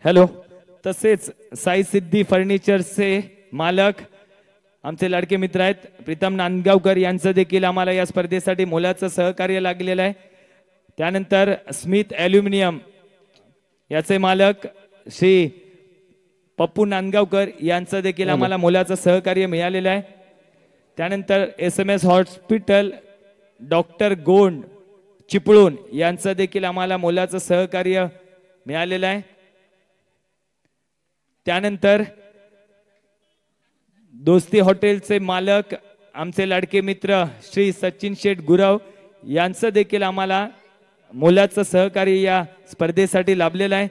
Hello. तसेच साई सिद्धी फर्निचरचे मालक आमचे लाडके मित्र आहेत प्रीतम नांदगावकर यांचं देखील आम्हाला या स्पर्धेसाठी मोलाचं सहकार्य लागलेलं आहे. त्यानंतर स्मिथ ॲल्युमिनियम याचे मालक श्री पप्पू नांदगावकर यांचं देखील आम्हाला मोलाचं सहकार्य मिळालेलं आहे. त्यानंतर SMS hospital doctor Gond Chiplun यांचं देखील आम्हाला मोलाचं सहकार्य मिळालेलं आहे. त्यानंतर दोस्ती हॉटेलचे मालक आमचे लाडके मित्र श्री सचिन शेठ गुरव यांचं देखील आम्हाला मोलाचं सहकार्य या स्पर्धेसाठी लाभलेलं आहे.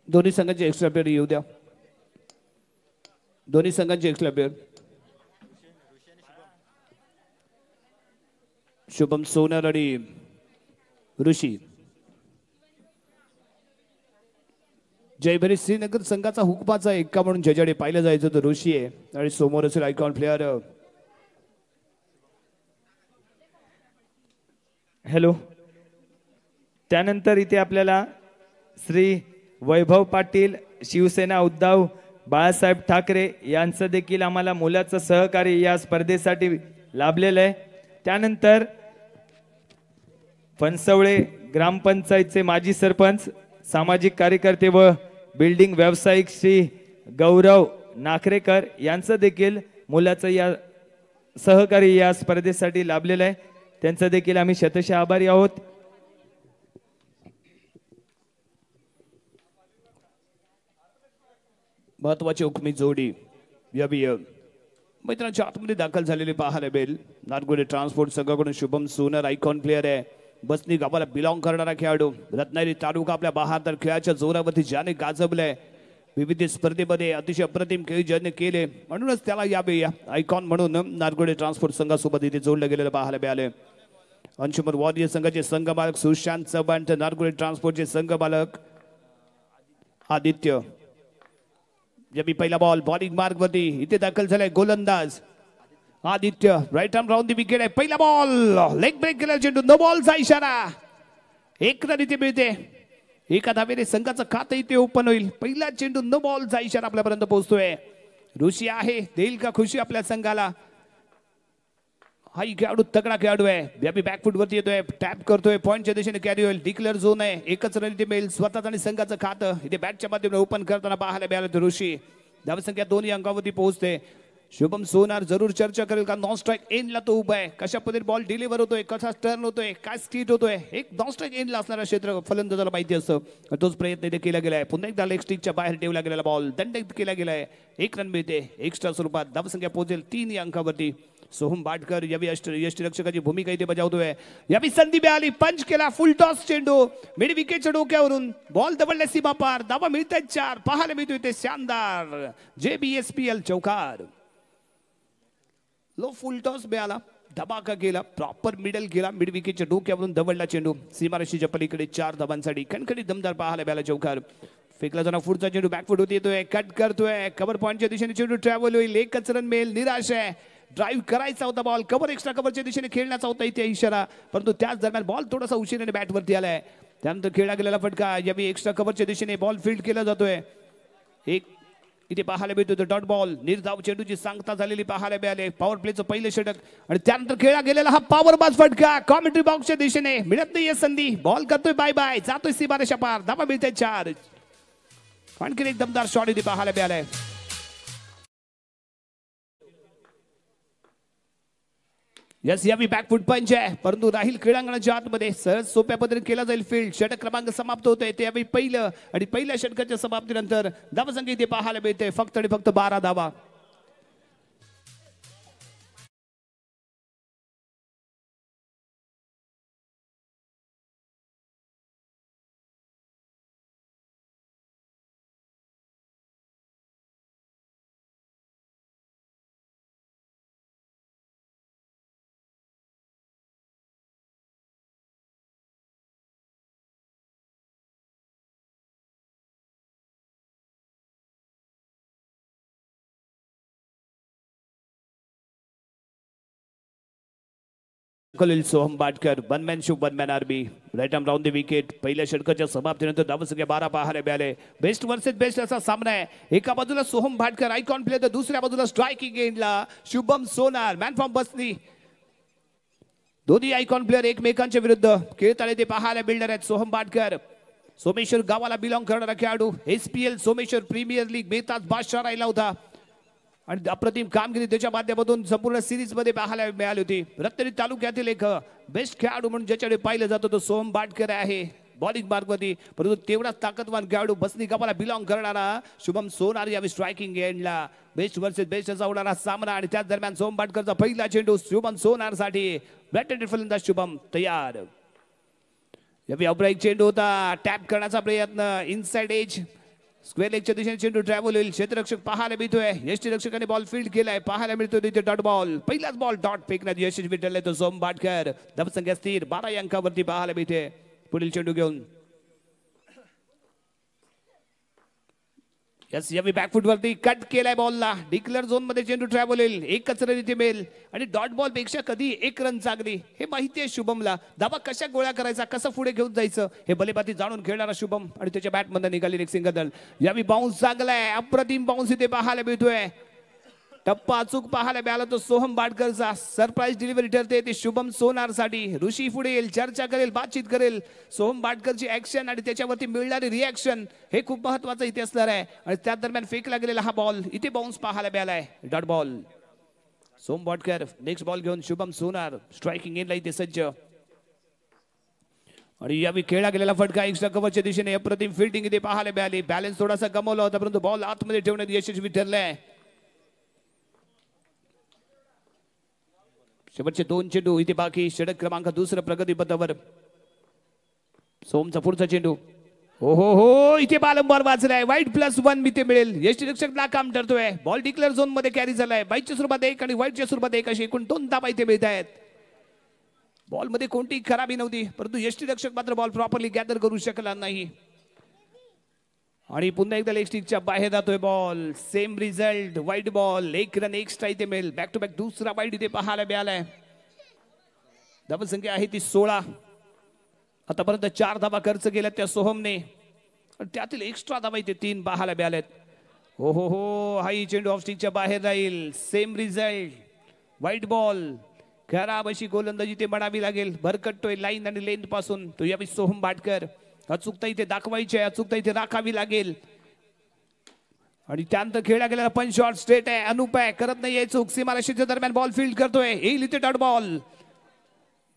दोन्ही संघांचे एक्स्ट्रा प्लेयर येऊ द्या. दोन्ही संघांचे एक्स्ट्रा प्लेयर. शुभम सोनर आणि ऋषी. जयभरी श्रीनगर संघाचा हुकमाचा एक्का म्हणून ज्याच्याकडे पाहिलं जायचं तर ऋषी आहे आणि समोर असेल आयकॉन प्लेयर. हॅलो. त्यानंतर इथे आपल्याला श्री वैभव पाटील शिवसेना उद्धव बाळासाहेब ठाकरे यांचं देखील आम्हाला मोलाचं सहकार्य या स्पर्धेसाठी लाभलेलं आहे. त्यानंतर फणसवळे ग्रामपंचायतचे माजी सरपंच सामाजिक कार्यकर्ते व बिल्डिंग व्यावसायिक श्री गौरव नाखरेकर यांचं देखील मोलाचं या सहकार्य या स्पर्धेसाठी लाभलेलं आहे. त्यांचं देखील आम्ही शतशः आभारी आहोत. महत्वाची हुकमी जोडी यावी मैदानाच्या आतमध्ये दाखल झालेले पाहायला मिळेल. नारगोडे ट्रान्सपोर्ट संघाकडून शुभम सोनर आयकॉन प्लेयर आहे. बसनी गावाला बिलॉंग करणारा खेळाडू. रत्नागिरी तालुका आपल्या बहादर खेळाच्या जोरावरती ज्याने गाजवलंय. विविध स्पर्धेमध्ये अतिशय अप्रतिम खेळ ज्याने केले म्हणूनच त्याला यावे आयकॉन म्हणून नारगोडे ट्रान्सपोर्ट संघासोबत इथे जोडलं गेलेलं पाहायला मिळाले. अंशुमन वॉरियर संघाचे संघ मालक सुशांत चव्हाण तर नारगोडे ट्रान्सपोर्टचे संघ मालक आदित्य. जबी पहिला बॉल बॉलिंग मार्ग वरती इथे दाखल झालाय गोलंदाज Aditya. Right arm round the wicket आहे. पहिला बॉल लेग ब्रेक केला चेंडू. नो बॉलचा इशारा. एक रन इथे मिळते. एका धावेने संघाचं खातं इथे ओपन होईल. पहिला चेंडू नो बॉलचा इशारा आपल्यापर्यंत पोहोचतोय. ऋषी आहे देईल का खुशी आपल्या संघाला. हा खेळाडू तगडा खेळाडू आहे. व्यापी बॅकफुट वरती येतोय. टॅप करतोय. पॉईंटच्या दिशेने कॅरी होईल. डिक्लेअर झोन आहे. एकच रन इथे मिळेल. स्वतःच आणि संघाचं खातं इथे बॅटच्या माध्यमातून ओपन करताना पाहायला मिळालं. ऋषी धावसंख्या 2 अंकावरती पोहोचते. शुभम सोनार जरूर चर्चा करेल का नॉन स्ट्राईक एंडला तो उभा आहे. कशा पद्धतीने बॉल डिलिव्हर होतोय. कसा टर्न होतोय. काय स्किट होतोय. एक नॉन स्ट्राईक एंडला असणारा क्षेत्र फलंदाजाला माहिती असतं. तोच प्रयत्न इथे केला गेलाय. पुन्हा एकदा लेग स्टिकच्या बाहेर ठेवला गेलेला बॉल दंडित केला गेलाय. 1 रन मिळते. एक्स्ट्रा स्वरूपात धावसंख्या पोहोचेल 3 अंकावरती. सोहम बाटकर यावी यष्टीरक्षकाची भूमिका इथे बजावतोय. यावी संधी मिळाली. पंच केला. फुल टॉस चेंडू मिड विकेटच्या डोक्यावरून बॉल दबडल्या सीमा पार. धावा मिळतात 4. पाहायला मिळतोय ते शानदार JBSPL चौकार. लो फुल टॉस मिळाला. धमाका केला. प्रॉपर मिडल केला. मिड विकेटच्या डोक्यावरून दबडला चेंडू सीमारेषेच्या पलीकडे 4 धावांसाठी खणखणीत दमदार पाहायला मिळाला चौकार. फेकला जाणार पुढचा चेंडू बॅकफुट होती येतोय. कट करतोय. कव्हर पॉईंटच्या दिशेने चेंडू ट्रॅव्हल होईल. 1च रन मिळेल. निराश आहे. ड्राईव्ह करायचा होता बॉल. कव्हर एक्स्ट्रा कव्हरच्या दिशेने खेळण्याचा होता इथे इशारा. परंतु त्याच दरम्यान बॉल थोडासा उशिराने बॅटवरती आलाय. त्यानंतर खेळला गेलेला फटका. यावी एक्स्ट्रा कव्हरच्या दिशेने बॉल फील्ड केला जातोय. एक इथे पाहायला मिळतो डॉट बॉल. निर्धाव चेंडूची सांगता झालेली पाहायला मिळाले. पॉवर प्लेचं पहिलं षटक आणि त्यानंतर खेळला गेलेला हा पॉवर बाज फटका. कॉमेंट्री बॉक्सच्या दिशेने मिळत नाहीये संधी. बॉल करतोय बाय बाय. जातोय सीमारेषा पार. धावा मिळते 4. आणखी एक दमदार शॉट इथे पाहायला मिळालाय. यस यावी बॅकफुट पंच आहे परंतु राहील क्रीडांगणाच्या आतमध्ये. सहज सोप्या पद्धतीने केला जाईल फील्ड. षटक क्रमांक समाप्त होतोय. ते यावी पहिलं आणि पहिल्या षटकाच्या समाप्तीनंतर धावसंख्या इथे पाहायला मिळते फक्त आणि फक्त 12 धावा. College Soham Batkar one man show one man army right arm round the wicket. पहिल्या षटकाच्या समाप्तीनंतर धावसंख्या 12 पाहायला मिळाले. बेस्ट वर्सेस बेस्ट असा सामना आहे. एका बाजूला सोहम बाटकर आयकॉन प्लेयर तर दुसऱ्या बाजूला स्ट्रायकिंग एंडला शुभम सोनार मॅन फ्रॉम बसनी. दोन्ही आयकॉन प्लेयर एकमेकांच्या विरुद्ध खेळताना ते पाहायला मिळणार आहेत. सोहम बाटकर सोमेश्वर गावाला बिलॉंग करणारा खेळाडू. SPL सोमेश्वर प्रीमियर लीग बेताज बादशाह राहिला होता आणि अप्रतिम कामगिरी त्याच्या माध्यमातून संपूर्ण सिरीज मध्ये पाहायला मिळाली होती. रत्नागिरी तालुक्यातील एक बेस्ट खेळाडू म्हणून ज्याच्याकडे पाहिलं जातं तो सोहम बाटकर आहे बॉलिंग मार्गवरती. परंतु तेवढाच ताकदवान खेळाडू बसनी गावाला बिलॉंग करणारा शुभम सोनार यावेळी स्ट्रायकिंग एंडला. बेस्ट वर्सेस बेस्ट असा होणारा सामना आणि त्याच दरम्यान सोहम बाटकरचा पहिला चेंडू शुभम सोनार साठी. बॅट फलंदाज शुभम तयार. यावेळी अब्राईक चेंडू होता. टॅप करण्याचा प्रयत्न इनसाइड एज स्क्वेअर लेगच्या दिशेने चेंडू ट्रॅव्हल होईल. क्षेत्ररक्षक पाहायला मिळतोय. यष्टीरक्षकाने बॉल फील्ड केलाय पाहायला मिळतोय तिथे डॉट बॉल. पहिलाच बॉल डॉट फेकण्यात यशस्वी ठरलाय तो सोहम बाटकर. धावसंख्या स्थिर 12 अंकावरती पाहायला मिळते. पुढील चेंडू घेऊन यस यावेळी बॅकफुट वरती कट केलाय बॉलला. डिक्लेअर झोन मध्ये चेंडू ट्रॅव्हल होईल. एकच रन इथे मिळेल आणि डॉट बॉल पेक्षा कधी एक रन चांगली हे माहिती आहे शुभमला. धावा कशा गोळ्या करायचा कसं पुढे घेऊन जायचं हे भलेबाती जाणून खेळणारा शुभम आणि त्याच्या बॅट मध्ये निघाली एक सिंगल. यावेळी बाउन्स चांगलाय. अप्रतिम बाउन्स इथे पाहायला मिळतोय. टप्पा अचूक पाहायला मिळाला तो सोहम बाटकरचा. सरप्राईज डिलिव्हरी ठरते ते शुभम सोनार साठी. ऋषी पुढे येईल चर्चा करेल बातचीत करेल. सोहम बाटकरची ऍक्शन आणि त्याच्यावरती मिळणारी रिॲक्शन हे खूप महत्वाचं इथे असणार आहे. आणि त्या दरम्यान फेकला गेलेला हा बॉल इथे बाउन्स पाहायला मिळालाय dot ball. Soham Batkar next ball घेऊन शुभम सोनार स्ट्रायकिंग एंडला इथे सज्ज. आणि यावेळी खेळला गेलेला फटका एक्स्ट्रा कव्हरच्या दिशेने अप्रतिम फिल्डिंग इथे पाहायला मिळाली. बॅलन्स थोडासा गमावला होता परंतु बॉल आतमध्ये ठेवण्यात यशस्वी ठरलाय. शेवटचे 2 चेंडू इथे बाकी. षटक क्रमांक दुसरं प्रगती पथावर. सोमचा पुढचा चेंडू हो इथे बालंबार वाचलाय. वाईट +1 इथे मिळेल. यष्टीरक्षक नाकाम ठरतोय. बॉल डिक्लेअर झोन मध्ये कॅरी झालाय. बाईटच्या स्वरूपात 1 आणि वाईटच्या स्वरूपात 1 अशी एकूण 2 धावा इथे मिळत आहेत. बॉल मध्ये कोणतीही खराबी नव्हती परंतु यष्टीरक्षक मात्र बॉल प्रॉपरली गॅदर करू शकला नाही. आणि पुन्हा एकदा लेग स्टिकच्या बाहेर जातोय बॉल. सेम रिझल्ट वाईट बॉल. 1 रन एक्स्ट्रा इथे मिळेल. बॅक टू बॅक दुसरा वाईट इथे पाहायला मिळालाय. धावसंख्या आहे ती 16. आतापर्यंत 4 धावा खर्च केल्या त्या सोहमने. त्यातील एक्स्ट्रा धावा इथे 3 पाहायला मिळाल्यात. हो हाई चेंडू ऑफ स्टिकच्या बाहेर राहील. सेम रिझल्ट वाईट बॉल. खराब अशी गोलंदाजी ते म्हणावी लागेल. भरकटतोय लाईन आणि लेंथ पासून तो यावेळी सोहम बाटकर. अचूकता इथे दाखवायची आहे. अचूकता इथे राखावी लागेल. आणि त्यानंतर खेळला गेलेला पंच शॉट स्ट्रेट आहे. अनुप आहे करत नाही आहे चूक. सीमारेषेच्या दरम्यान बॉल फील्ड करतोय. येईल इथे डॉट बॉल.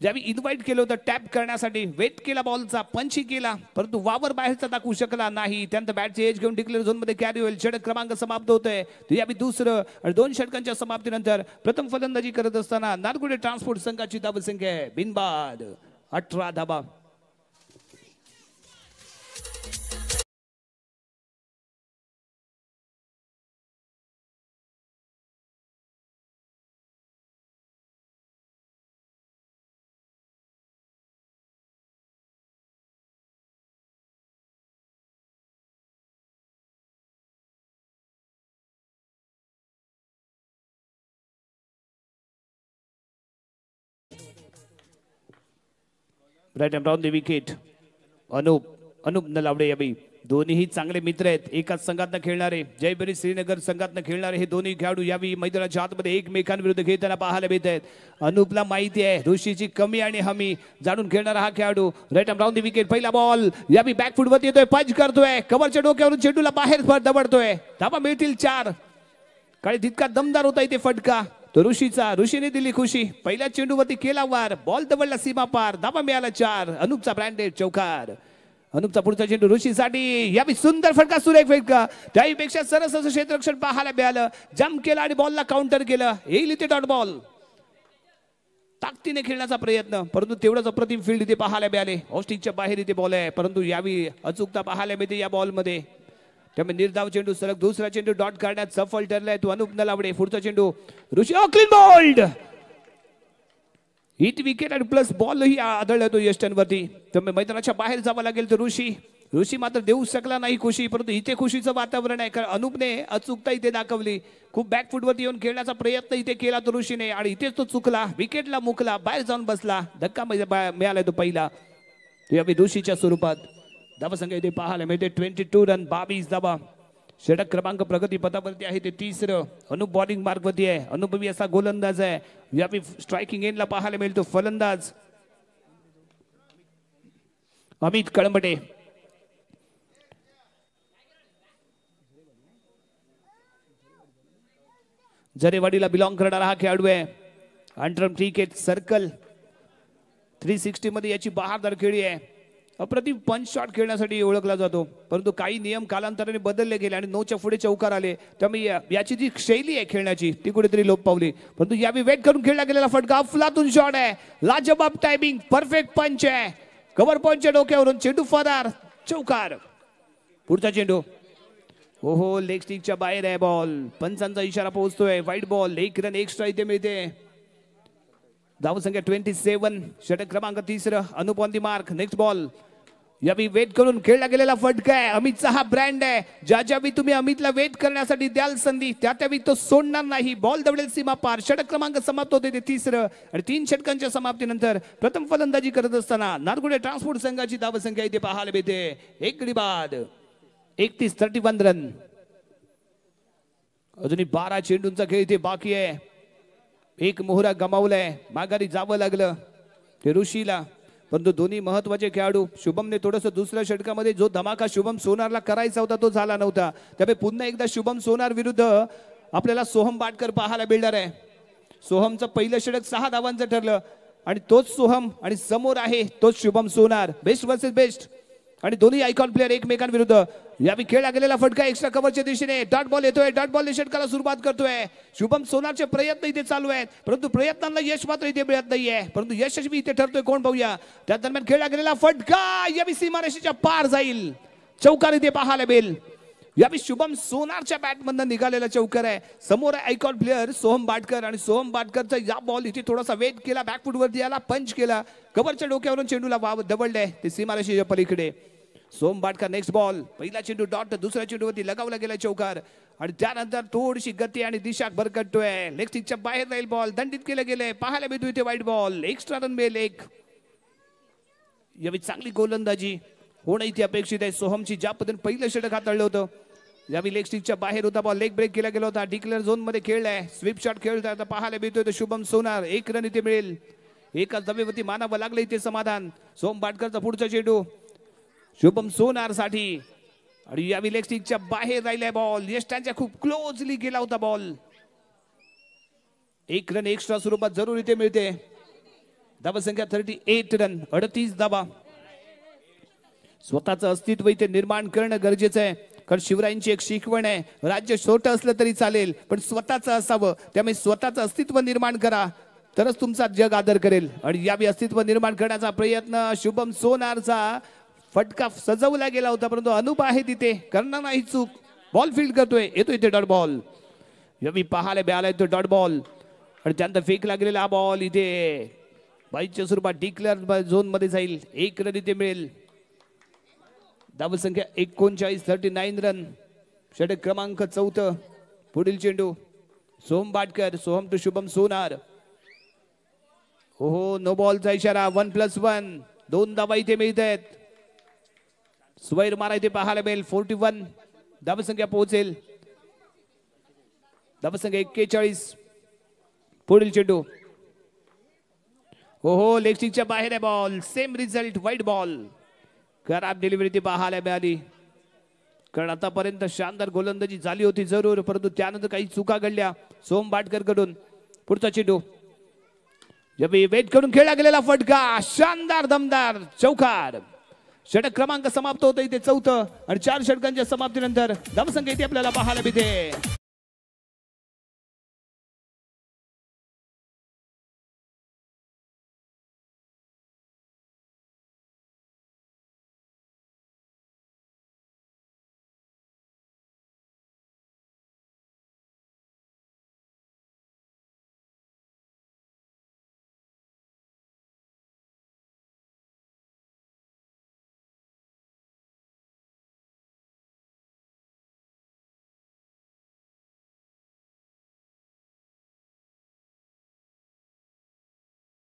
ज्यावेळी इन्व्हाइट केलं होतं टॅप करण्यासाठी वेट केला बॉलचा पंच केला परंतु वावर बाहेरचा दाखवू शकला नाही. त्यानंतर बॅटचे एज घेऊन डिक्लेअर झोन मध्ये कॅरी होईल. षटक क्रमांक समाप्त होतोय. यावेळी दुसरं आणि 2 षटकांच्या समाप्तीनंतर प्रथम फलंदाजी करत असताना नारगुडे ट्रान्सपोर्ट संघाची धावसंख्या आहे बिनबाद 18 धावा. Right and round the wicket. Anup Nalawade यावी दोन्हीही चांगले मित्र आहेत. एकाच संघातनं खेळणारे जयबरी श्रीनगर संघातनं खेळणारे हे दोन्ही खेळाडू यावी मैदानाच्या आतमध्ये एकमेकांविरुद्ध खेळताना पाहायला मिळत आहेत. अनुपला माहिती आहे ऋषीची कमी आणि हमी जाणून खेळणारा हा खेळाडू. Right and round the wicket. पहिला बॉल यावी बॅकफुट वरती येतोय. पंच करतोय. कव्हरच्या डोक्यावरून चेंडूला बाहेर दबडतोय. धावा मिळतील 4. काही तितका दमदार होता इथे फटका तो ऋषीने दिली खुशी. पहिल्या चेंडूवरती केला वार. बॉल दबडला सीमा पार. धावा मिळाला 4. अनुपचा ब्रँडेड चौकार. अनुपचा पुढचा चेंडू ऋषीसाठी. यावी सुंदर फटका सुरेख फटका. त्याहीपेक्षा सरस असं क्षेत्ररक्षण पाहायला मिळालं. जम्प केला आणि बॉलला काउंटर केलं. येईल इथे डॉट बॉल. ताकदीने खेळण्याचा प्रयत्न परंतु तेवढंच अप्रतिम फील्ड इथे पाहायला मिळाले. ऑस्टिकच्या बाहेर इथे बॉल आहे परंतु यावी अचूकता पाहायला मिळते या बॉल मध्ये. त्यामुळे निर्धाव चेंडू सलग दुसरा चेंडू डॉट काढण्यात सफल ठरलाय तो अनुप नलावडे. पुढचा चेंडू ऋषी क्लीन बॉल्ड. हिट विकेट आणि प्लस बॉल ही आढळला तो यष्टनवरती. त्यामुळे मैदानाच्या बाहेर जावं लागेल तर ऋषी मात्र देऊ शकला नाही खुशी, परंतु इथे खुशीचं वातावरण आहे. कारण अनुपने अचूकता इथे दाखवली. खूप बॅकफुटवरती येऊन खेळण्याचा प्रयत्न इथे केला तो ऋषीने आणि इथेच तो चुकला. विकेटला मुकला, बाहेर जाऊन बसला. धक्का मिळाला तो पहिला. यावेळी ऋषीच्या स्वरूपात धावसंख्या इथे पाहायला मिळते 22 रन 22 धावा. षटक क्रमांक प्रगती पथावरती आहे ते तिसरं. अनुप बॉलिंग मार्गवरती आहे. अनुभवी असा गोलंदाज आहे. यावेळी स्ट्रायकिंग एंडला पाहायला मिळतो फलंदाज अमित कळंबटे. जरेवाडीला बिलॉंग करणारा हा खेळाडू आहे. अंडरम क्रिकेट सर्कल 360 मध्ये याची बहारदार खेळी आहे. अप्रतिम पंच शॉट खेळण्यासाठी ओळखला जातो, परंतु काही नियम कालांतराने बदलले गेले आणि 9च्या पुढे चौकार आले. त्यामुळे याची जी शैली आहे खेळण्याची ती कुठेतरी लोप पावली. परंतु यावेळी वेट करून खेळला गेलेला फटका अफलातून शॉट आहे. लाजबाब टायमिंग, परफेक्ट पंच आहे. कव्हर पॉईंटच्या डोक्यावरून चेंडू फरार, चौकार. पुढचा चेंडू ओहो लेग स्टिकच्या बाहेर आहे. बॉल पंचांचा इशारा पोहोचतोय. वाईट बॉल. 1 रन एक्स्ट्रा इथे मिळते. धावसंख्या 27. षटक क्रमांक तिसरं. Anup on the mark. Next ball. यावेळी वेट करून खेळला गेलेला फटका आहे. अमितचा हा ब्रँड आहे. ज्यावेळी तुम्ही अमितला वेट करण्यासाठी द्याल संधी त्यावेळी तो सोडणार नाही. बॉल दवडेल सीमा पार. षटक क्रमांक समाप्त होते ते तिसरं आणि 3 षटकांच्या समाप्तीनंतर प्रथम फलंदाजी करत असताना नारगुडे ट्रान्सपोर्ट संघाची धावसंख्या इथे पाहायला मिळते 1 गडी बाद 31 रन. अजूनही 12 चेंडूंचा खेळ इथे बाकी आहे. एक मोहरा गमावलाय. माघारी जावं लागलं ते ऋषीला, परंतु दोन्ही महत्वाचे खेळाडू. शुभमने थोडस दुसऱ्या षटकामध्ये जो धमाका शुभम सोनारला करायचा होता तो झाला नव्हता. त्यामुळे पुन्हा एकदा शुभम सोनार विरुद्ध आपल्याला सोहम बाटकर पाहायला मिळणार आहे. सोहमचं पहिलं षटक 6 धावांचं ठरलं आणि तोच सोहम आणि समोर आहे तोच शुभम सोनार. बेस्ट वर्सेस बेस्ट आणि दोन्ही आयकॉन प्लेअर एकमेकांविरुद्ध. यावेळी खेळला गेलेला फटका एक्स्ट्रा कव्हरच्या दिशेने. डॉट बॉल येतोय. डॉट बॉल षटकाला सुरुवात करतोय. शुभम सोनारचे प्रयत्न इथे चालू आहेत, परंतु प्रयत्नांना यश मात्र इथे मिळत नाहीये. परंतु यशस्वी इथे ठरतोय कोण पाहूया. त्या दरम्यान खेळला गेलेला फटका यावेळी सीमारेषेच्या पार जाईल. चौकार इथे पाहायला मिळेल. यावेळी शुभम सोनारच्या बॅटमधून निघालेला चौकार आहे. समोर आयकॉन प्लेअर सोहम बाटकर आणि सोहम बाटकरचा या बॉल इथे थोडासा वेट केला. बॅकफुट वरती आला, पंच केला. कव्हरच्या डोक्यावरून चेंडूला वाव दबडले ते सीमारेषेच्या पलीकडे. Soham Batkar next ball. पहिला चेंडू डॉट, दुसऱ्या चेंडूवरती लगावला गेला चौकार आणि त्यानंतर थोडीशी गती आणि दिशा भरकटतोय. लेग स्टिकच्या बाहेर राहील बॉल. दंडित केलं गेलंय. पाहायला मिळतो इथे वाईट बॉल. एक्स्ट्रा रन मिळेल एक. यावेळी चांगली गोलंदाजी होणं इथे अपेक्षित आहे. सोहमची ज्या पद्धतीने पहिलं षटक हाताळलं होतं यावेळी लेग स्टिकच्या बाहेर होता बॉल. लेग ब्रेक केला गेला होता. डिक्लेअर झोन मध्ये खेळलाय. स्वीप शॉट खेळतोय आता पाहायला मिळतोय शुभम सोनार. 1 रन इथे मिळेल. एकाच धावेवरती मानावं लागलं इथे समाधान. सोहम बाटकरचा पुढचा चेंडू शुभम सोनार साठी आणि यावेळी लेग स्टिकच्या बाहेर राहिलाय बॉल. यष्टांच्या खूप क्लोजली गेला होता बॉल. 1 रन एक्स्ट्रा स्वरूपात जरूर इथे मिळते. धावसंख्या 38 रन 38 धावा. स्वतःचं अस्तित्व इथे निर्माण करणं गरजेचं आहे. कारण शिवरायांची एक शिकवण आहे, राज्य छोटं असलं तरी चालेल पण स्वतःचं असावं. त्यामुळे स्वतःचं अस्तित्व निर्माण करा तरच तुमचा जग आदर करेल. आणि यावेळी अस्तित्व निर्माण करण्याचा प्रयत्न शुभम सोनारचा. फटका सजवला गेला होता परंतु अनुप आहे तिथे, करणार नाही चूक. बॉल फील्ड करतोय. येतो इथे डॉट बॉल. यावेळी पाहायला मिळाला तो डॉट बॉल आणि त्यानंतर फेकला गेलेला हा बॉल इथे बाईच्या स्वरूपात डिक्लेअर झोन मध्ये जाईल. 1 रन इथे मिळेल. धावसंख्या 39 रन. षटक क्रमांक 4. पुढील चेंडू सोहम बाटकर. सोहम टू शुभम सोनार. हो नो बॉलचा इशारा. 1+1 2 धावा इथे मिळत आहेत. स्वैर मारा इथे पाहायला मिळेल. 41 धावसंख्या पोहोचेल. धावसंख्या 41. पुढील चेंडू हो लेग स्टिकच्या बाहेर आहे बॉल. सेम रिझल्ट वाईट बॉल. खराब डिलिव्हरी ती पाहायला मिळाली. कारण आतापर्यंत शानदार गोलंदाजी झाली होती जरूर, परंतु त्यानंतर काही चुका घडल्या सोहम बाटकर कडून. पुढचा चेंडू यावेळी वेट करून खेळला गेलेला फटका. शानदार दमदार चौकार. षटक क्रमांक समाप्त होतं इथे 4 आणि 4 षटकांच्या समाप्तीनंतर धावसंख्या इथे आपल्याला पाहायला मिळते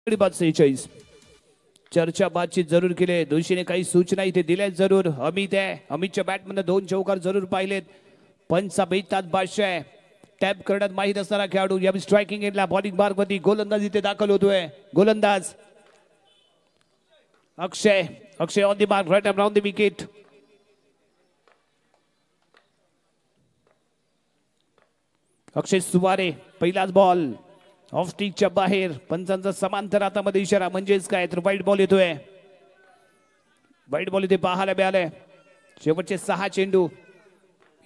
46 चर्चा बातचीत जरूर केले. दोषीने काही सूचना इथे दिल्या जरूर. अमित आहे, अमितच्या बॅट मध्ये 2 चौकार जरूर पाहिलेत. पंचचा बेतात बादशाह आहे. टॅप करण्यात माहीत असणारा खेळाडू. या स्ट्रायकिंग एंडला बॉलिंग मार्क वरती गोलंदाज इथे दाखल होतोय. गोलंदाज Akshay on the mark, right around the wicket. Akshay Suvare पहिलाच बॉल ऑफ स्टिकच्या बाहेर. पंचांचा समांतर हातामध्ये इशारा, म्हणजेच काय तर वाईट बॉल येतोय. वाईट बॉल इथे पाहायला मिळालाय. शेवटचे 6 चेंडू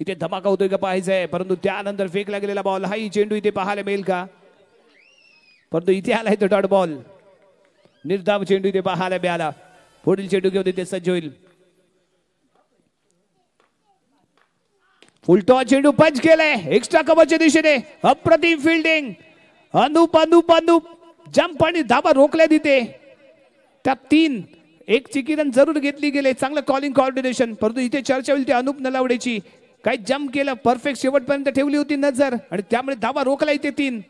इथे धमाका होतोय का पाहायचं आहे. परंतु त्यानंतर फेकला गेलेला बॉल, हाही चेंडू इथे पाहायला मिळेल का. परंतु इथे आलाय तो डॉट बॉल. निर्धाव चेंडू इथे पाहायला मिळाला. पुढील चेंडू घेऊन इथे सज्ज होईल. फुलटॉस चेंडू पंच केलाय एक्स्ट्रा कव्हरच्या दिशेने. अप्रतिम फिल्डिंग. अनुप जंप आणि धाबा रोखल्या तिथे. त्या 3 एक चिकी रन जरूर घेतली गेले. चांगलं कॉलिंग कॉर्डिनेशन. परंतु इथे चर्चा होईल ते अनुप नलावडेची. काही जंप केलं, परफेक्ट शेवटपर्यंत ठेवली होती नजर आणि त्यामुळे धाबा रोखला इथे 3.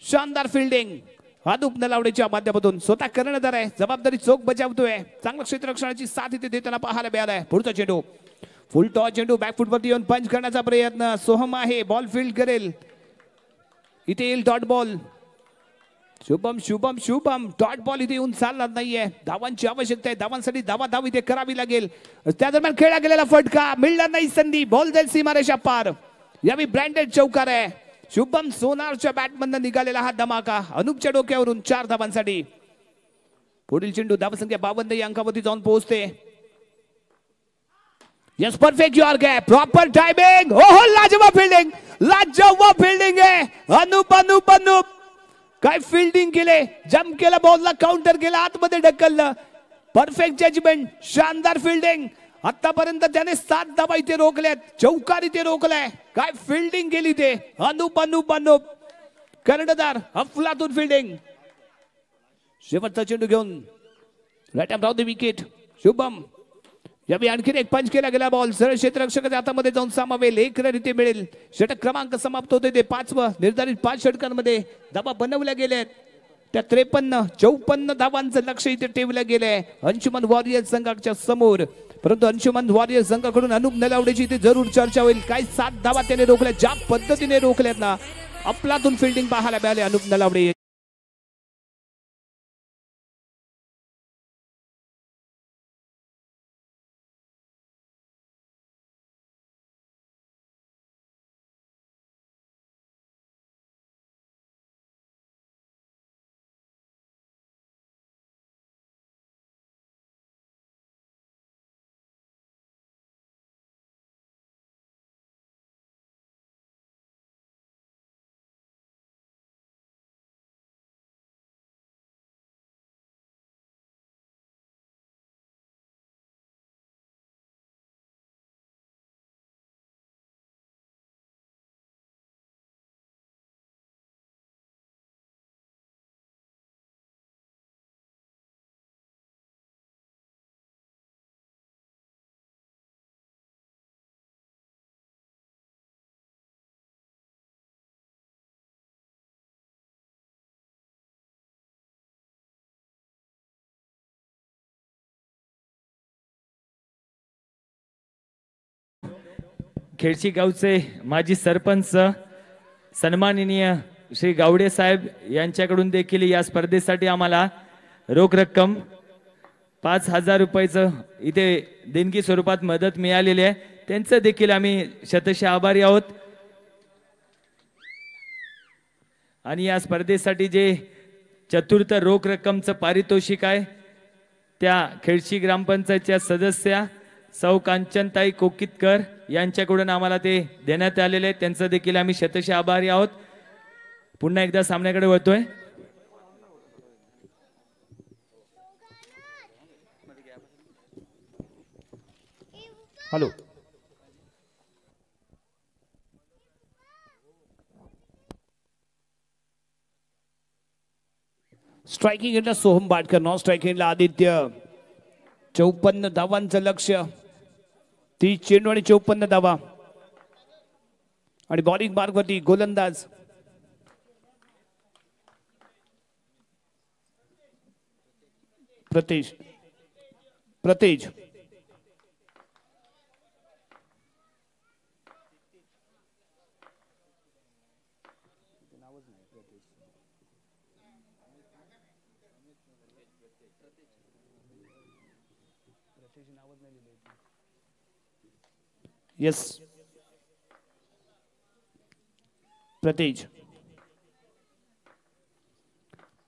शानदार फिल्डिंग अनुप नलावडेच्या माध्यमातून. स्वतः कर्णधार आहे, जबाबदारी चोख बजावतोय. चांगलं क्षेत्ररक्षणाची साथ इथे देताना पाहायला मिळालाय. पुढचा चेंडू फुल टॉस चेंडू बॅकफुट वरती येऊन पंच करण्याचा प्रयत्न. सोहम आहे, बॉल फील्ड करेल. इथे येईल dot ball. Shubham dot ball इथे येऊन चालणार नाहीये. धावांची आवश्यकता आहे. धावांसाठी धाव इथे करावी लागेल. त्या दरम्यान खेळला गेलेला फटका, मिळणार नाही संधी. बॉल जाईल सीमारेषा पार. यावेळी ब्रँडेड चौकार आहे. शुभम सोनारच्या बॅटमधून निघालेला हा धमाका अनुपच्या डोक्यावरून 4 धावांसाठी. पुढील चेंडू धावसंख्या 52 या अंकावरती जाऊन पोहोचते. Yes perfect your gap, proper timing. हो लाजवाब फिल्डिंग आहे. अनुप काय फिल्डिंग केले. जंप केला, बॉलला काउंटर केला, आतमध्ये ढकललं. परफेक्ट जजमेंट, शानदार फिल्डिंग. आतापर्यंत त्याने 7 धावा इथे रोखल्यात. चौकार इथे रोखलाय. काय फिल्डिंग केली ते. अनुप कर्णधार अफलातून फिल्डिंग. शेवटचा चेंडू घेऊन right around the wicket. Shubham यावेळी आणखीन एक पंच केला गेला. बॉल सरळ क्षेत्ररक्षकाच्या हातामध्ये जाऊन सामावेल. 1 रन इथे मिळेल. षटक क्रमांक समाप्त होते ते 5वं. निर्धारित 5 षटकांमध्ये धावा बनवल्या गेल्या. त्या 53-54 धावांचं लक्ष इथे ठेवलं गेलंय अंशुमन वॉरियर संघाच्या समोर. परंतु अंशुमन वॉरियर संघाकडून अनुप नलावडेची इथे जरूर चर्चा होईल. काय 7 धावा त्याने रोखल्या, ज्या पद्धतीने रोखल्यात ना. अफलातून फिल्डिंग पाहायला मिळाले अनुप नलावडे. खेडशी गावचे माजी सरपंच सन्माननीय श्री गावडे साहेब यांच्याकडून देखील या स्पर्धेसाठी आम्हाला रोख रक्कम 5,000 रुपयाचं इथे देणगी स्वरूपात मदत मिळालेली आहे. त्यांचं देखील आम्ही शतशः आभारी आहोत. आणि या स्पर्धेसाठी जे चतुर्थ रोख रक्कमचं पारितोषिक आहे त्या खेडशी ग्रामपंचायतच्या सदस्या सौ कांचनताई कोकितकर यांच्याकडून आम्हाला ते देण्यात आलेले आहे. त्यांचं देखील आम्ही शतशः आभारी आहोत. पुन्हा एकदा सामन्याकडे वळतोय. हॅलो स्ट्रायकिंग एंडला सोहम बाटकर, नॉन स्ट्रायकिंग एंडला आदित्य. 54 धावांचं लक्ष्य. 30 चेंडू आणि 54 धावा. आणि बॉलिंग मार्ग वरती गोलंदाज प्रतेज प्रतेज यस प्रतेज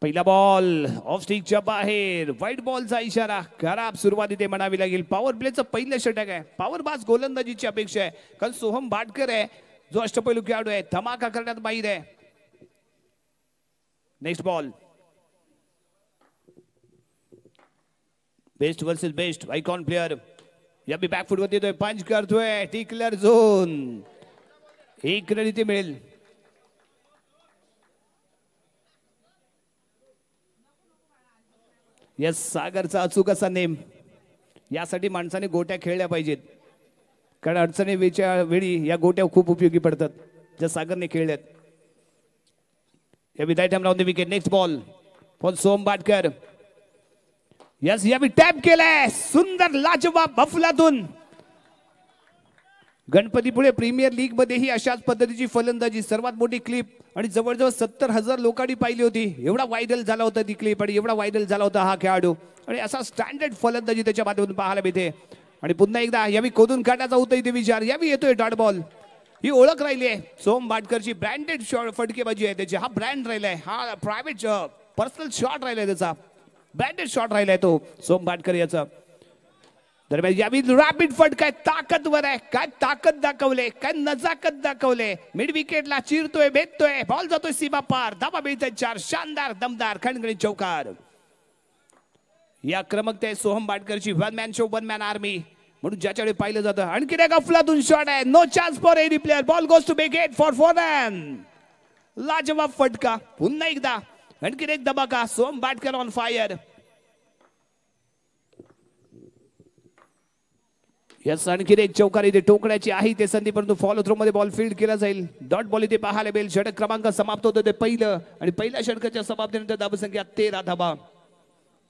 पहिला बॉल ऑफ स्टिकच्या बाहेर व्हाईट बॉलचा इशारा खराब सुरुवात इथे म्हणावी लागेल पॉवर प्लेचं पहिलं षटक आहे पॉवर बाज गोलंदाजीची अपेक्षा आहे कारण सोहम बाटकर आहे जो अष्टपैलू खेळाडू आहे धमाका करण्यात माहीर आहे next ball best versus best icon player या बी बॅकफुट वरती येतोय पंच करतोय टिकलर झोन एक रन इथे मिळेल यस सागरचा अचूक असा नेम यासाठी माणसाने गोट्या खेळल्या पाहिजेत कारण अडचणी वेळी या गोट्या खूप उपयोगी पडतात ज्या सागरने खेळल्यात या विदाय time round the wicket next ball for Soham Batkar yes या बी टॅप केलाय सुंदर लाजवाब अफलातून गणपतीपुळे प्रीमियर लीग मध्येही अशाच पद्धतीची फलंदाजी सर्वात मोठी क्लिप आणि जवळजवळ 70,000 लोकांनी पाहिली होती एवढा व्हायरल झाला होता ती क्लिप आणि एवढा व्हायरल झाला होता हा खेळाडू आणि असा स्टँडर्ड फलंदाजी त्याच्या माध्यमातून पाहायला मिळते आणि पुन्हा एकदा यावी खोदून काढण्याचा होता इथे विचार यावी येतोय डॉट बॉल ही ओळख राहिली आहे सोम बाटकरची ब्रँडेड शॉट फटकेबाजी आहे त्याची हा ब्रँड राहिलाय हा प्रायव्हेट पर्सनल शॉट राहिलाय त्याचा ब्रँडेड शॉट राहिलाय तो सोम बाटकर याचा दरम्यान यावी रॅपिड फट काय ताकदवर आहे काय ताकद दाखवले काय नजाकत दाखवले मिड विकेटला चिरतोय भेटतोय बॉल जातोय सीमा पार धावा मिळतोय 4 शानदार दमदार खणखणीत चौकार या क्रमकता आहे सोहम बाटकरची one man show one man army म्हणून ज्याच्याकडे पाहिलं जातं आणखी एक अफलातून शॉट आहे no chance for any player ball goes to wicket for 4 run लाजवाब फटका पुन्हा एकदा आणखी एक धमाका Soham Batkar on fire yes आणखी एक चौकार इथे टोकण्याची आहे ते संधी परंतु फॉलो थ्रो मध्ये बॉल फील्ड केला जाईल डॉट बॉल इथे पाहायला मिळेल षटक क्रमांक समाप्त होतो ते पहिलं आणि पहिल्या षटकाच्या समाप्तीनंतर धावसंख्या 13 धावा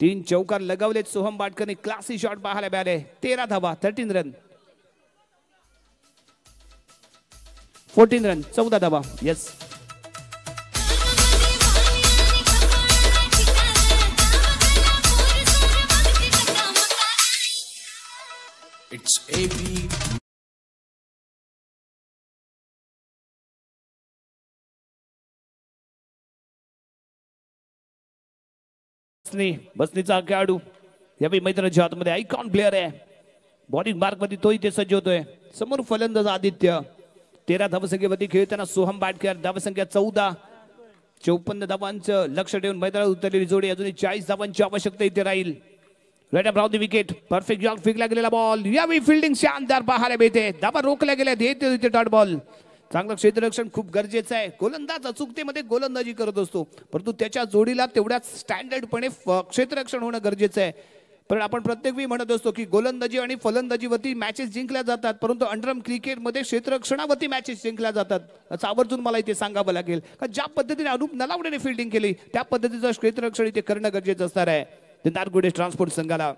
3 चौकार लगावलेत सोहम बाटकरने क्लासी शॉट पाहायला मिळाले 13 धावा 13 रन 14 रन 14 धावा यस It's AB. बसनीचा खेळाडू यावेळी मैदानाच्या आतमध्ये आयकॉन प्लेअर आहे बॉलिंग मार्क मध्ये तो इथे सज्ज होतोय समोर फलंदाज आदित्य 13 धावसंख्येवरती खेळताना सोहम बाटकर धावसंख्या 14 54 धावांचं लक्ष ठेवून मैदानात उतरलेली जोडी अजूनही 40 धावांची आवश्यकता इथे राहील right up round the wicket perfect जॉग फेकला गेलेला बॉल यावेळी फिल्डिंग शानदार पाहायला मिळते धावा रोखल्या गेल्या इथे डॉट बॉल चांगलं क्षेत्ररक्षण खूप गरजेचं आहे गोलंदाज अचूकतेमध्ये गोलंदाजी करत असतो परंतु त्याच्या जोडीला तेवढ्याच स्टँडर्डपणे क्षेत्ररक्षण होणं गरजेचं आहे पण आपण प्रत्येक वेळी म्हणत असतो की गोलंदाजी आणि फलंदाजीवरती मॅचेस जिंकल्या जातात परंतु अंडरआर्म क्रिकेटमध्ये क्षेत्ररक्षणावरती मॅचेस जिंकल्या जातात असं आवर्जून मला इथे सांगावं लागेल का ज्या पद्धतीने अनुप नलावडेने फिल्डिंग केली त्या पद्धतीचं क्षेत्ररक्षण इथे करणं गरजेचं असणार आहे नारगुडे ट्रान्सपोर्ट संघाला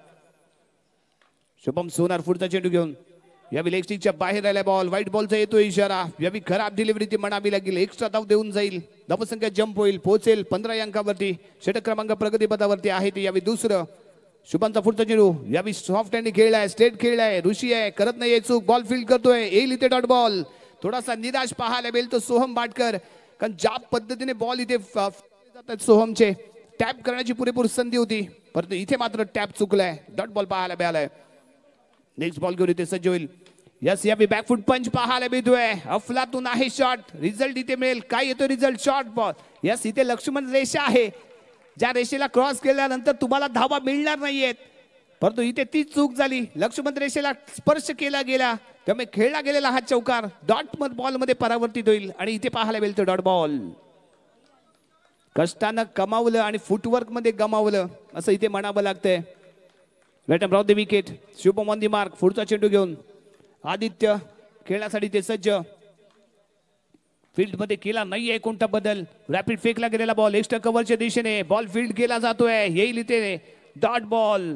शुभम सोनार पुढचा चेंडू घेऊन यावी लेग स्टिकच्या बाहेर राहिला बॉल व्हाईट बॉलचा येतोय इशारा यावी खराब डिलिव्हरी ती म्हणावी लागेल एक्स्ट्रा धाव देऊन जाईल धावसंख्या जंप होईल पोहोचेल 15 अंकावरती षटक क्रमांक प्रगतीपथावरती आहे ते यावी दुसरं शुभमचा पुढचा चेंडू यावी सॉफ्ट हँडी खेळलाय स्ट्रेट खेळलाय ऋषी आहे करत नाही चूक बॉल फील्ड करतोय येईल इथे डॉट बॉल थोडासा निराश पाहायला मिळेल तो सोहम बाटकर कारण ज्या पद्धतीने बॉल इथे जातात सोहमचे टॅप करण्याची पुरेपूर संधी होती परंतु इथे मात्र टॅप चुकलाय डॉट बॉल पाहायला मिळालाय नेक्स्ट बॉल घेऊन इथे सज्ज होईल यस या बी बॅकफुट पंच पाहायला मिळतोय अफलातून आहे शॉट रिझल्ट इथे मिळेल काय येतो रिझल्ट शॉर्ट बॉल यस इथे लक्ष्मण रेषा आहे ज्या रेषेला क्रॉस केल्यानंतर तुम्हाला धावा मिळणार नाहीयेत परंतु इथे ती चूक झाली लक्ष्मण रेषेला स्पर्श केला गेला त्यामुळे खेळला गेलेला हा चौकार डॉट बॉल मध्ये परावर्तित होईल आणि इथे पाहायला मिळतो डॉट बॉल कष्टानं कमावलं आणि फुटवर्क मध्ये गमावलं असं इथे म्हणावं लागतंय right up round the wicket Shubham on the mark पुढचा चेंडू घेऊन आदित्य खेळण्यासाठी ते सज्ज फील्ड मध्ये केला नाहीये कोणता बदल रॅपिड फेकला गेलेला बॉल एक्स्ट्रा कव्हरच्या दिशेने बॉल फील्ड केला जातोय येईल इथे डॉट बॉल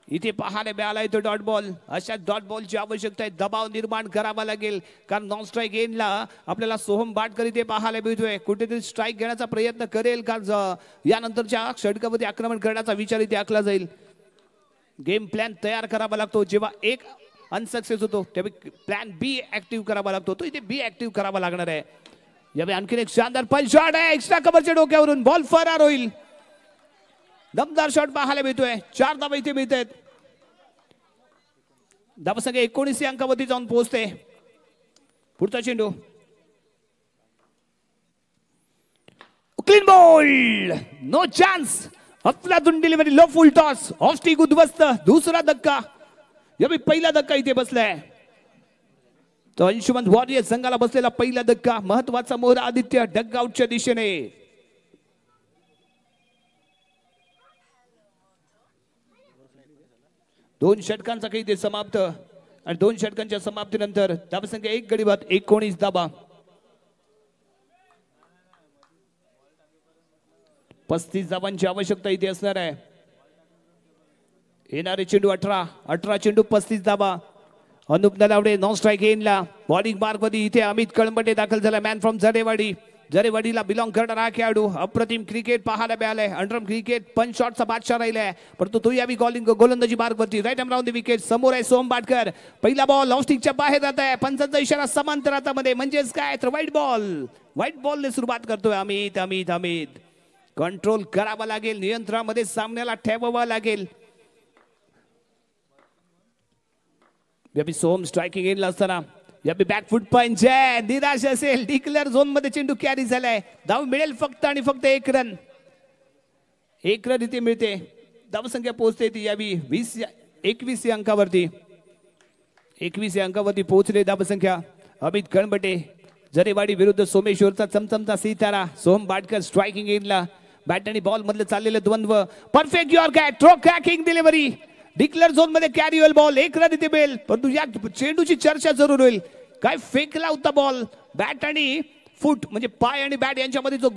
इथे पाहायला मिळाला तो डॉट बॉल. अशा डॉट बॉलची आवश्यकता आहे. दबाव निर्माण करावा लागेल कारण नॉन स्ट्राईक एंडला आपल्याला सोहम बाटकर इथे पाहायला मिळतोय. कुठेतरी स्ट्राईक घेण्याचा प्रयत्न करेल का यानंतरच्या षटकामध्ये आक्रमण करण्याचा विचार इथे आखला जाईल. गेम प्लॅन तयार करावा लागतो. जेव्हा एक अनसक्सेस होतो तेव्हा प्लॅन बी ऍक्टिव्ह करावा लागतो. तो इथे बी ऍक्टिव्ह करावा लागणार आहे. यावेळी आणखीन एक शानदार पंच शॉट आहे. एक्स्ट्रा कव्हरच्या डोक्यावरून बॉल फरार होईल. दमदार शॉट पाहायला मिळतोय. 4 धावा इथे मिळत आहेत. धावसंख्या 19 अंकावरती जाऊन पोहोचते. पुढचा चेंडू क्लीन बॉल. No chance. अफलातून delivery low full toss. Off stick उद्ध्वस्त. दुसरा धक्का. यावेळी पहिला धक्का इथे बसलाय. तो अंशुमन वॉरियर संघाला बसलेला पहिला धक्का. महत्वाचा मोहरा आदित्य डगआउटच्या दिशेने. दोन षटकांचा काही ते समाप्त आणि 2 षटकांच्या समाप्तीनंतर धावसंख्या 1 गडी बाद 19 धावा. 35 धावांची आवश्यकता इथे असणार आहे. येणारे चेंडू 18 चेंडू 35 धावा. अनुप नलावडे नॉन स्ट्राईक एंडला बॉलिंग मार्क मध्ये इथे अमित कळंबटे दाखल झाला. मॅन फ्रॉम जरेवाडीला बिलॉंग करणारा हा खेळाडू. अप्रतिम क्रिकेट पाहायला मिळालाय. अंडरम क्रिकेट पंच शॉटचा बादशाह राहिलाय. परंतु तो यावी गोलंदाजी मार्ग वरती right arm round the wicket. समोर आहे सोहम बाटकर. पहिला बॉल ऑफ स्टिकच्या बाहेर जात आहे. पंचांचा इशारा समांतर हातामध्ये म्हणजेच काय तर व्हाईट बॉलने सुरुवात करतोय अमित. कंट्रोल करावा लागेल. नियंत्रणामध्ये सामन्याला ठेवावा लागेल. यावी सोहम स्ट्रायकिंग एंडला असताना यावी बॅकफुट पंच आहे. निराश असेल. डिक्लेअर झोन मध्ये चेंडू कॅरी झालाय. धाव मिळेल फक्त आणि फक्त 1 रन. 1 रन इथे मिळते. धावसंख्या पोहोचते ती यावी 21 अंकावरती. 21 अंकावरती पोहोचले धावसंख्या. अमित कळंबटे जरेवाडी विरुद्ध सोमेश्वरचा चमचमचा सितारा सोहम बाटकर स्ट्रायकिंग एंडला. बॅट आणि बॉल मधलं चाललेलं द्वंद्व. Perfect yorker throw cracking delivery. डिक्लेअर झोन मध्ये कॅरी होईल बॉल. 1 रन इथे मिळेल. परंतु या चेंडूची चर्चा जरूर होईल. काय फेकला होता बॉल. बॅट आणि फूट म्हणजे पाय आणि बॅट यांच्यामध्ये जो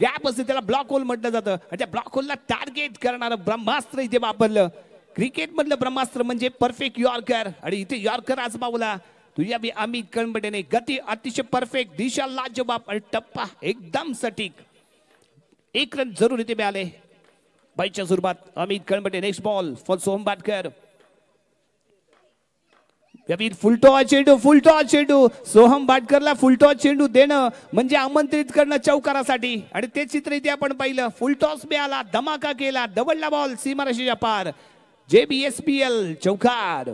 गॅप असते त्याला ब्लॉक होल म्हटलं जातं. आणि त्या ब्लॉक होलला टार्गेट करणारं ब्रह्मास्त्र इथे वापरलं. क्रिकेट मधलं ब्रह्मास्त्र म्हणजे परफेक्ट यॉर्कर. आणि इथे यॉर्कर आजमावला तुझ्या बी अमित कळंबटेने. गती अतिशय परफेक्ट. दिशा लाजवाब आणि टप्पा एकदम सटीक. 1 रन जरूर इथे मिळाले. बाईच्या सुरुवात Amit Kalambate. Next ball for Soham Batkar. Full toss चेंडू सोहम बाटकरला फुलटॉस चेंडू देणं म्हणजे आमंत्रित करणं चौकारासाठी. आणि ते चित्र इथे आपण पाहिलं. फुलटॉस मिळाला. धमाका केला. दवडला बॉल सीमारेषेच्या पार. JBSPL चौकार.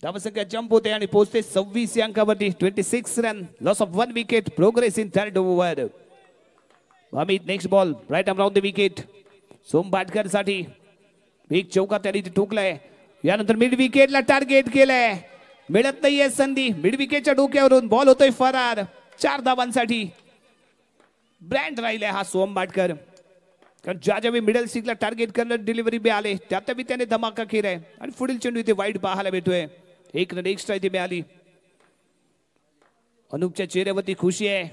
धावसंख्या जंप होते आणि पोहोचते 26 अंकावरती. 26 run. Loss of 1 wicket. Progress in 3rd over. Amit next ball right arm round the wicket. Soham Batkar साठी एक चौका त्याने ठोकलाय. यानंतर मिड विकेटला टार्गेट केलंय. मिळत नाहीये संधी. मिड विकेटच्या डोक्यावरून बॉल होतोय फरार. 4 धावांसाठी ब्रँड राहिलाय हा सोहम बाटकर. कारण ज्यावेळी मिडल स्टिकला टार्गेट करणं डिलिव्हरी बी आले त्यातही त्याने धमाका केलाय. आणि पुढील चेंडू इथे वाईट पाहायला भेटतोय. 1 रन एक्स्ट्रा इथे मिळाली. अनुपच्या चेहऱ्यावरती खुशी आहे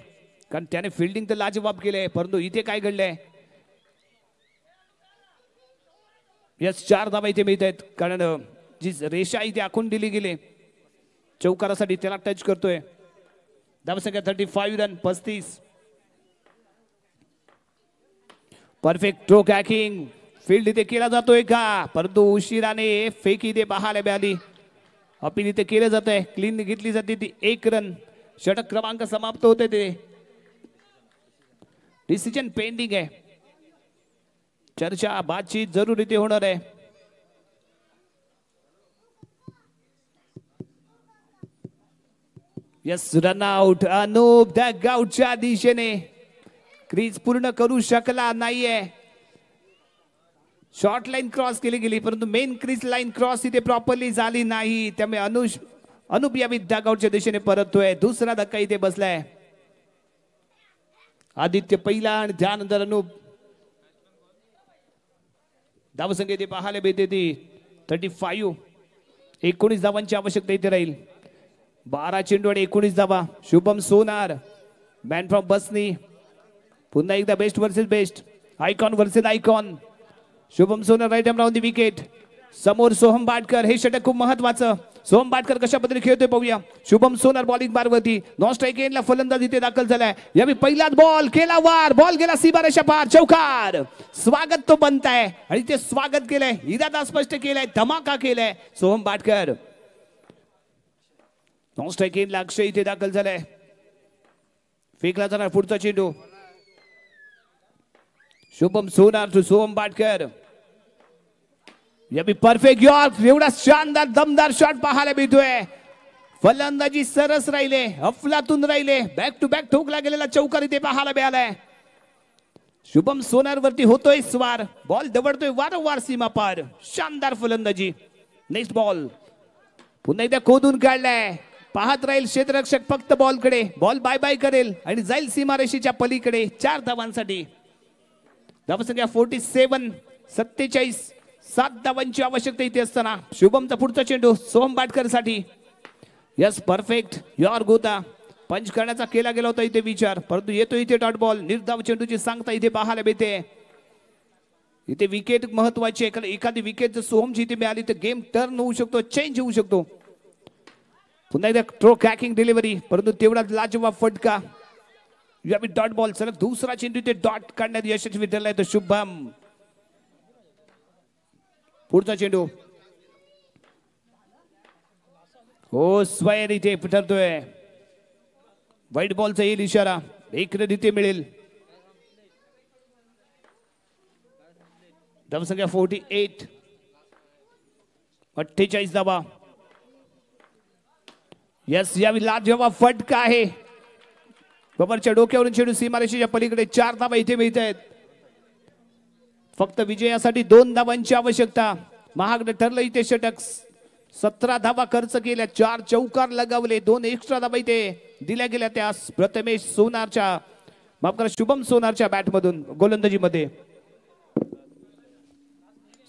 कारण त्याने फिल्डिंग तर लाजवाब केलंय. परंतु इथे काय घडलंय. यस 4 धावा इथे मिळत आहेत. कारण जी रेषा इथे आखून दिली गेली चौकारासाठी त्याला टच करतोय. धावसंख्या 35 run 35. Perfect throw cracking field इथे केला जातोय का. परंतु उशिराने फेक इथे पाहायला मिळाली. अपील इथे केलं जात आहे. क्लीन घेतली जाते ती. 1 रन. षटक क्रमांक समाप्त होते ते. डिसिजन पेंडिंग आहे. चर्चा बातचीत जरूर इथे होणार आहे. Yes run out. अनुप डगआउटच्या दिशेने. क्रीज पूर्ण करू शकला नाहीये. शॉर्ट लाईन क्रॉस केली गेली परंतु मेन क्रीज लाईन क्रॉस इथे प्रॉपरली झाली नाही. त्यामुळे अनुप यावी डगआउटच्या दिशेने परततोय. दुसरा धक्का इथे बसलाय. आदित्य पहिला आणि त्यानंतर अनुप. धावसंख्या इथे पाहायला मिळते ती 35. 19 धावांची आवश्यकता इथे राहील. 12 चेंडू आणि 19 धावा. शुभम सोनार मॅन फ्रॉम बसनी. पुन्हा एकदा best versus best. Icon versus icon. Shubham Sonar right arm round the wicket. समोर सोहम बाटकर. हे षटक खूप महत्वाचं. सोहम बाटकर कशा पद्धतीने खेळतोय पाहूया. शुभम सोनर बॉलिंग बारवरती. नॉन स्ट्राईक एंडला फलंदाज इथे दाखल झालाय. यावेळी पहिलाच बॉल केला वार. बॉल गेला सीमारेषा पार. चौकार. स्वागत तो बनताय आणि ते स्वागत केलंय. इरादा स्पष्ट केलाय. धमाका केलाय सोहम बाटकर. नॉन स्ट्राईक एंडला अक्षय इथे दाखल झालाय. फेकला जाणार पुढचा चेंडू. Shubham Sonar to Soham Batkar. Perfect york. एवढा शानदार दमदार शॉट पाहायला मिळतोय. फलंदाजी सरस राहिले. अफलातून राहिले. बॅक टू बॅक ठोकला गेलेला चौकार इथे पाहायला मिळालाय. शुभम सोनार वरती होतोय स्वार. बॉल दवडतोय वारंवार सीमा पार. शानदार फलंदाजी. नेक्स्ट बॉल पुन्हा एकदा खोदून काढलाय. पाहत राहील क्षेत्ररक्षक फक्त बॉल कडे. बॉल बाय बाय करेल आणि जाईल सीमारेषेच्या पलीकडे. 4 धावांसाठी. धावसंख्या 47. 47. 7 धावांची आवश्यकता इथे असताना शुभमचा पुढचा चेंडू सोहम बाटकर साठी. यस परफेक्ट यॉर्क होता. पंच करण्याचा केला गेला होता इथे विचार, परंतु येतो इथे डॉट बॉल. निर्धाव चेंडूची सांगता इथे पाहायला मिळते. इथे विकेट महत्वाची आहे. एखादी विकेट जर सोहमची इथे मिळाली तर गेम टर्न होऊ शकतो. चेंज होऊ शकतो. पुन्हा एकदा थ्रो क्रॅकिंग डिलिव्हरी, परंतु तेवढा लाजवाब फटका. यावेळी डॉट बॉल. सलग दुसरा चेंडू इथे डॉट काढण्यात यशस्वी ठरलाय तो शुभम. पुढचा चेंडू. हो स्वयर इथे ठरतोय. व्हाईट बॉलचा येईल इशारा. एक रन इथे मिळेल. धावसंख्या 48. 48 धावा. यस यावेळी लाजवाब फटका आहे. बबरच्या डोक्यावरून चेंडू सीमारेषेच्या पलीकडे. 4 धावा इथे मिळत आहेत. फक्त विजयासाठी 2 धावांची आवश्यकता. महागडं ठरलं इथे षटक. 17 धावा खर्च केल्या. 4 चौकार लगावले. 2 एक्स्ट्रा धावा इथे दिल्या गेल्या त्या प्रथमेश सोनारच्या, माफ करा शुभम सोनारच्या बॅटमधून गोलंदाजीमध्ये.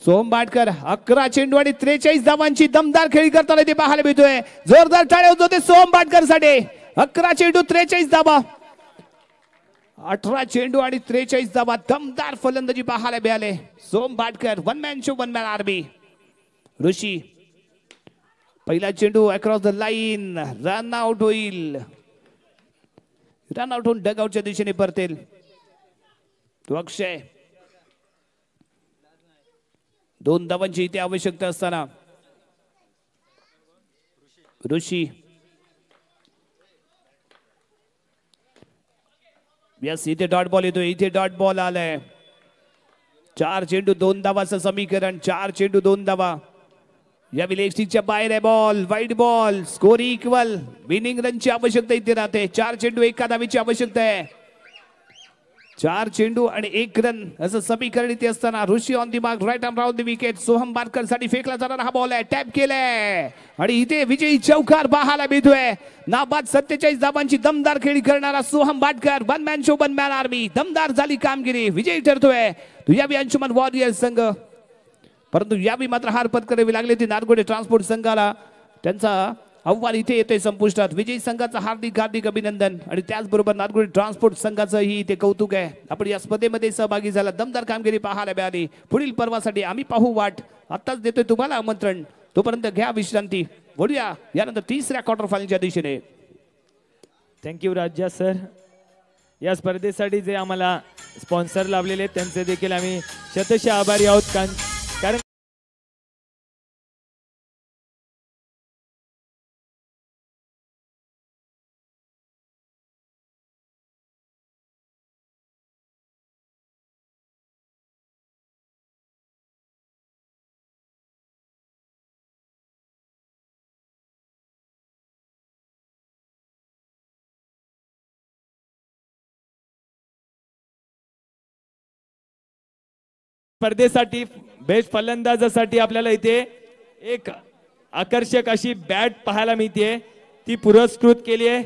सोहम बाटकर 11 चेंडू आणि 43 धावांची दमदार खेळी करताना ते पाहायला मिळतोय. जोरदार टाळ्या होते सोहम बाटकर साठी. 11 चेंडू 43 धावा. 18 चेंडू आणि 43 धावा. दमदार फलंदाजी पाहायला मिळाले. Soham Batkar. 1 man show 1 man army. Rishi पहिला चेंडू across the line. Run out होईल. रन आउट होऊन डग आउटच्या दिशेने परतेल तो अक्षय. 2 धावांची इथे आवश्यकता असताना ऋषी. यस इथे डॉट बॉल येतोय. इथे डॉट बॉल आलाय. 4 चेंडू 2 धावाचं समीकरण. 4 चेंडू 2 धावा. या लेग स्टिकच्या बाहेर आहे बॉल. वाईट बॉल. Score equal. विनिंग रनची आवश्यकता इथे राहते. 4 चेंडू 1 धावेची आवश्यकता आहे. 4 चेंडू आणि 1 रन असं समीकरण इथे असताना Rishi on the mark. Right arm round the wicket. Soham Batkar साठी फेकला जाणारा हा बॉल आहे. टॅप केलाय आणि इथे विजयी चौकार पाहायला मिळतोय. नाबाद 47 धावांची दमदार खेळी करणारा Soham Batkar. 1 man show 1 man army. दमदार झाली कामगिरी. विजयी ठरतोय यावी अंशुमन वॉरियर्स संघ. परंतु यावी मात्र हार पत्करावी लागली ती नारगोडे ट्रान्सपोर्ट संघाला. त्यांचा आव्हान इथे येते संपुष्टात. विजयी संघाचं हार्दिक हार्दिक अभिनंदन आणि त्याचबरोबर नारगोडे ट्रान्सपोर्ट संघाचंही इथे कौतुक आहे. आपण या स्पर्धेमध्ये सहभागी झाला. दमदार कामगिरी पाहायला मिळाली. पुढील पर्वासाठी आम्ही पाहू वाट. आताच देतोय तुम्हाला आमंत्रण. तोपर्यंत घ्या विश्रांती. वळूया यानंतर 3ऱ्या क्वार्टर फायनलच्या दिशेने. थँक्यू राजा सर. या स्पर्धेसाठी जे आम्हाला स्पॉन्सर लाभलेले त्यांचे देखील आम्ही शतशः आभारी आहोत. कारण स्पर्धेसाठी बेस्ट फलंदाजासाठी आपल्याला इथे एक आकर्षक अशी बॅट पाहायला मिळते. ती पुरस्कृत केली आहे